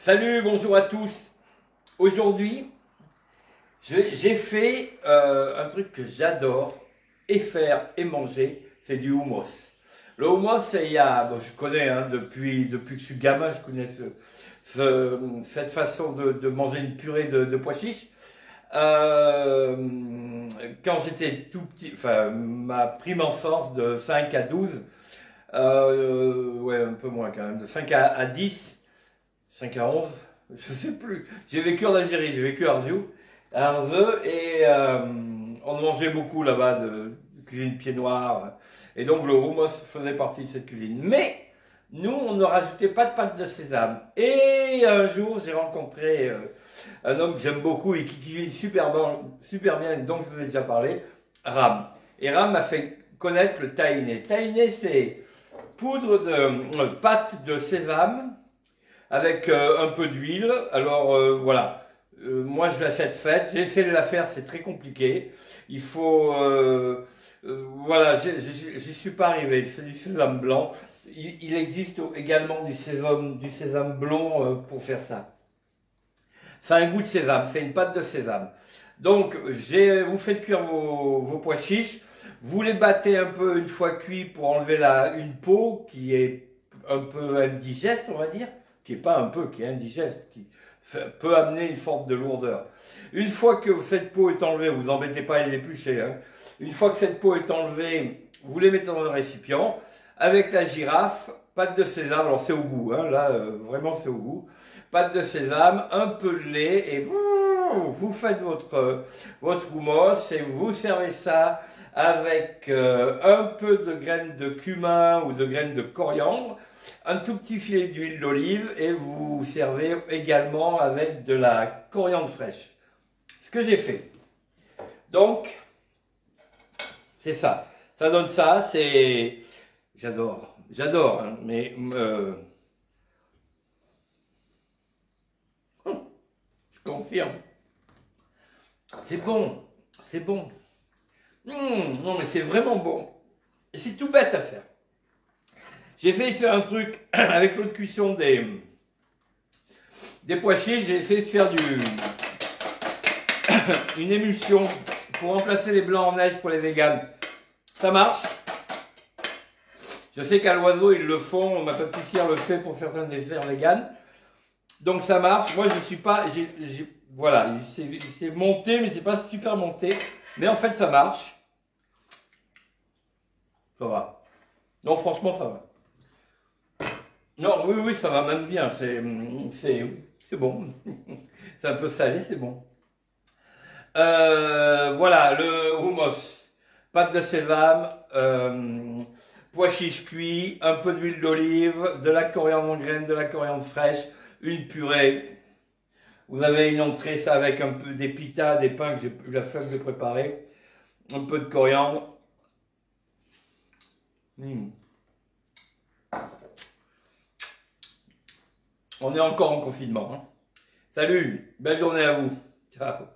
Salut, bonjour à tous. Aujourd'hui, j'ai fait un truc que j'adore et faire et manger, c'est du hummus. Le hummus, je connais depuis que je suis gamin, je connais cette façon de manger une purée de pois chiches. Quand j'étais tout petit, enfin ma prime enfance de 5 à 12, ouais un peu moins quand même, de 5 à 10. 5 à 11, je sais plus. J'ai vécu en Algérie, j'ai vécu à Arzew et on mangeait beaucoup là-bas de cuisine pied noir. Et donc le hummus faisait partie de cette cuisine. Mais nous, on ne rajoutait pas de pâte de sésame. Et un jour, j'ai rencontré un homme que j'aime beaucoup et qui cuisine super bien, dont je vous ai déjà parlé, Ram. Et Ram m'a fait connaître le tahini. Tahini, c'est poudre de pâte de sésame avec un peu d'huile. Alors voilà, moi je l'achète faite, j'ai essayé de la faire, c'est très compliqué. Il faut, voilà, j'y suis pas arrivé, c'est du sésame blanc. Il existe également du sésame blond pour faire ça. Ça a un goût de sésame, c'est une pâte de sésame. Donc vous faites cuire vos pois chiches, vous les battez un peu une fois cuits pour enlever une peau qui est un peu indigeste, on va dire, qui est pas un peu, qui est indigeste, qui peut amener une forme de lourdeur. Une fois que cette peau est enlevée, vous embêtez pas à les éplucher, hein. Une fois que cette peau est enlevée, vous les mettez dans un récipient avec la girafe, pâte de sésame, alors c'est au goût, hein, là vraiment c'est au goût, pâte de sésame, un peu de lait et vous faites votre hummus et vous servez ça avec un peu de graines de cumin ou de graines de coriandre, un tout petit filet d'huile d'olive et vous servez également avec de la coriandre fraîche. Ce que j'ai fait. Donc, c'est ça. Ça donne ça, c'est... J'adore, hein, mais... je confirme. C'est bon, c'est bon. Non mais c'est vraiment bon. Et c'est tout bête à faire. J'ai essayé de faire un truc avec l'eau de cuisson des pois chiches. J'ai essayé de faire une émulsion pour remplacer les blancs en neige pour les véganes. Ça marche. Je sais qu'à l'Oiseau ils le font, ma pâtissière le fait pour certains desserts véganes. Donc ça marche. Moi je suis pas, voilà, c'est monté mais c'est pas super monté. Mais en fait ça marche. Ça va. Non franchement ça va. Non, oui, ça va même bien, c'est bon. C'est un peu salé, c'est bon. Voilà, le hummus. Pâte de sésame, pois chiches cuits, un peu d'huile d'olive, de la coriandre en graines, de la coriandre fraîche, une purée. Vous avez une entrée, ça avec un peu des pitas, des pains que j'ai eu la flemme de préparer. Un peu de coriandre. On est encore en confinement, hein. Salut, belle journée à vous. Ciao.